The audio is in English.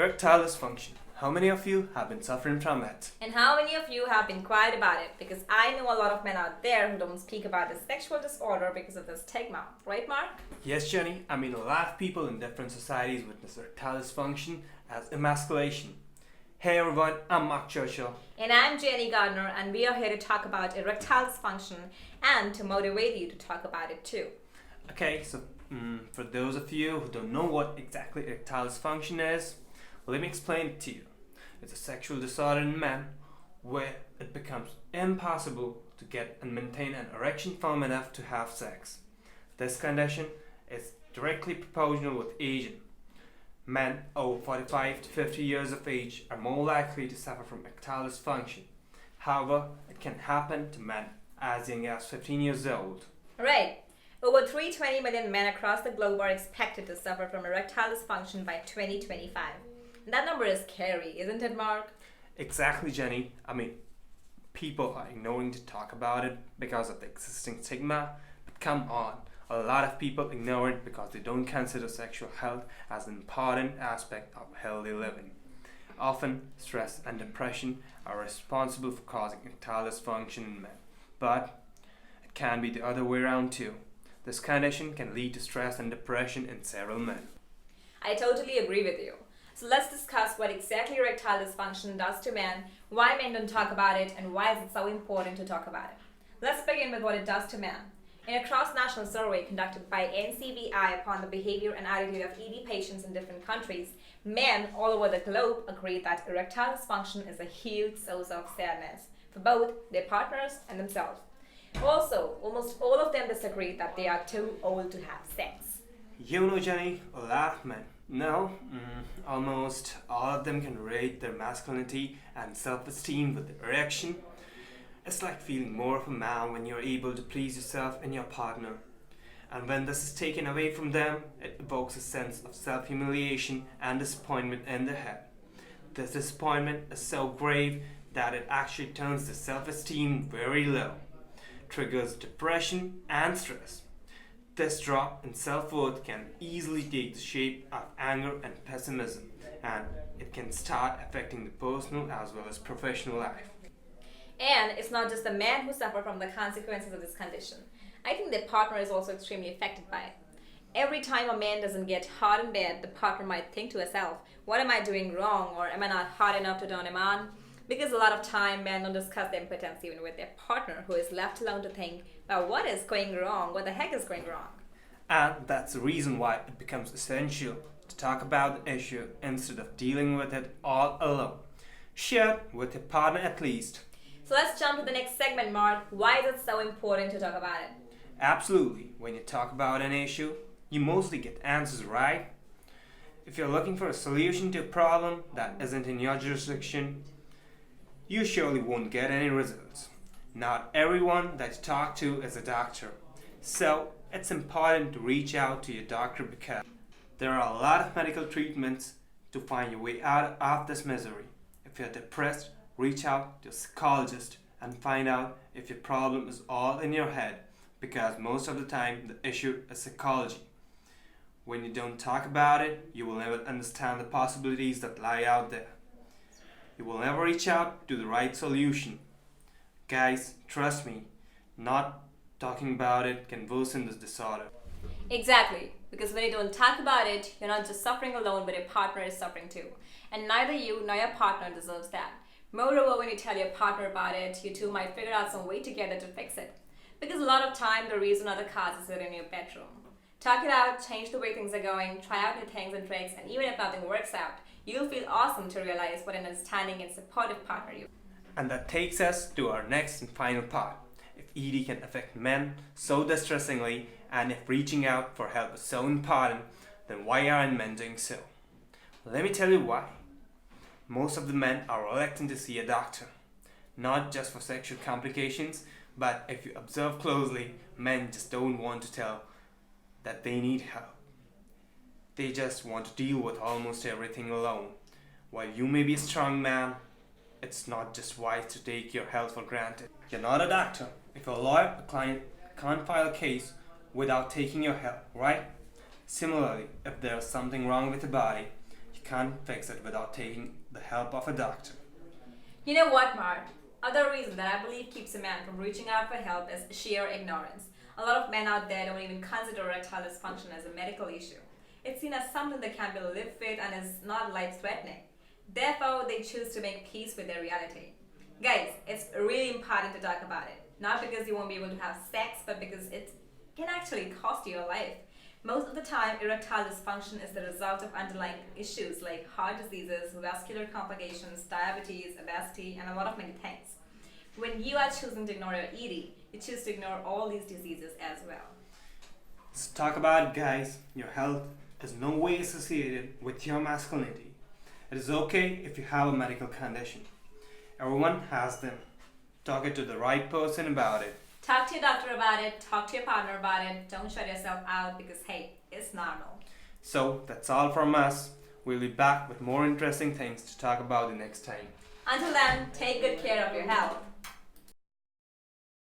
Erectile dysfunction. How many of you have been suffering from it? And how many of you have been quiet about it? Because I know a lot of men out there who don't speak about this sexual disorder because of the stigma. Right, Mark? Yes, Jenny. I mean, a lot of people in different societies witness erectile dysfunction as emasculation. Hey everyone, I'm Mark Churchill. And I'm Jenny Gardner, and we are here to talk about erectile dysfunction and to motivate you to talk about it too. Okay, so for those of you who don't know what exactly erectile dysfunction is, let me explain it to you. It's a sexual disorder in men where it becomes impossible to get and maintain an erection firm enough to have sex. This condition is directly proportional with aging. Men over 45 to 50 years of age are more likely to suffer from erectile dysfunction. However, it can happen to men as young as 15 years old. Right. Over 320 million men across the globe are expected to suffer from erectile dysfunction by 2025. That number is scary, isn't it, Mark? Exactly, Jenny. I mean, people are ignoring to talk about it because of the existing stigma. But come on, a lot of people ignore it because they don't consider sexual health as an important aspect of healthy living. Often, stress and depression are responsible for causing erectile dysfunction in men. But it can be the other way around too. This condition can lead to stress and depression in several men. I totally agree with you. So let's discuss what exactly erectile dysfunction does to men, why men don't talk about it, and why is it so important to talk about it. Let's begin with what it does to men. In a cross-national survey conducted by NCBI upon the behavior and attitude of ED patients in different countries, men all over the globe agree that erectile dysfunction is a huge source of sadness for both their partners and themselves. Also, almost all of them disagree that they are too old to have sex. You know, Jenny, a lot of men, almost all of them can rate their masculinity and self-esteem with the erection. It's like feeling more of a man when you're able to please yourself and your partner. And when this is taken away from them, it evokes a sense of self-humiliation and disappointment in their head. This disappointment is so grave that it actually turns the self-esteem very low, triggers depression and stress. This drop in self-worth can easily take the shape of anger and pessimism, and it can start affecting the personal as well as professional life. And it's not just the men who suffer from the consequences of this condition. I think their partner is also extremely affected by it. Every time a man doesn't get hard in bed, the partner might think to herself, what am I doing wrong, or am I not hard enough to turn him on? Because a lot of time men don't discuss their impotence even with their partner, who is left alone to think, well, what is going wrong? What the heck is going wrong? And that's the reason why it becomes essential to talk about the issue instead of dealing with it all alone. Share it with your partner at least. So let's jump to the next segment, Mark. Why is it so important to talk about it? Absolutely. When you talk about an issue, you mostly get answers, right? If you're looking for a solution to a problem that isn't in your jurisdiction, you surely won't get any results. Not everyone that you talk to is a doctor. So it's important to reach out to your doctor because there are a lot of medical treatments to find your way out of this misery. If you're depressed, reach out to a psychologist and find out if your problem is all in your head, because most of the time the issue is psychology. When you don't talk about it, you will never understand the possibilities that lie out there. You will never reach out to the right solution. Guys, trust me, not talking about it can worsen this disorder. Exactly, because when you don't talk about it, you're not just suffering alone, but your partner is suffering too. And neither you nor your partner deserves that. Moreover, when you tell your partner about it, you two might figure out some way together to fix it. Because a lot of time, the reason or the cause is in your bedroom. Talk it out, change the way things are going, try out new things and tricks, and even if nothing works out, you'll feel awesome to realize what an understanding and supportive partner you are. And that takes us to our next and final part. If ED can affect men so distressingly, and if reaching out for help is so important, then why aren't men doing so? Let me tell you why. Most of the men are reluctant to see a doctor. Not just for sexual complications, but if you observe closely, men just don't want to tell that they need help. They just want to deal with almost everything alone. While you may be a strong man, it's not just wise to take your health for granted. You're not a doctor. If a lawyer or client can't file a case without taking your help, right? Similarly, if there's something wrong with the body, you can't fix it without taking the help of a doctor. You know what, Mark? Other reason that I believe keeps a man from reaching out for help is sheer ignorance. A lot of men out there don't even consider erectile dysfunction as a medical issue. It's seen as something that can be lived with and is not life-threatening. Therefore, they choose to make peace with their reality. Guys, it's really important to talk about it. Not because you won't be able to have sex, but because it can actually cost you your life. Most of the time, erectile dysfunction is the result of underlying issues like heart diseases, vascular complications, diabetes, obesity, and a lot of many things. When you are choosing to ignore your ED, you choose to ignore all these diseases as well. Let's talk about it, guys. Your health is no way associated with your masculinity. It is okay if you have a medical condition. Everyone has them. Talk it to the right person about it. Talk to your doctor about it, talk to your partner about it. Don't shut yourself out because, hey, it's normal. So that's all from us. We'll be back with more interesting things to talk about the next time. Until then, take good care of your health.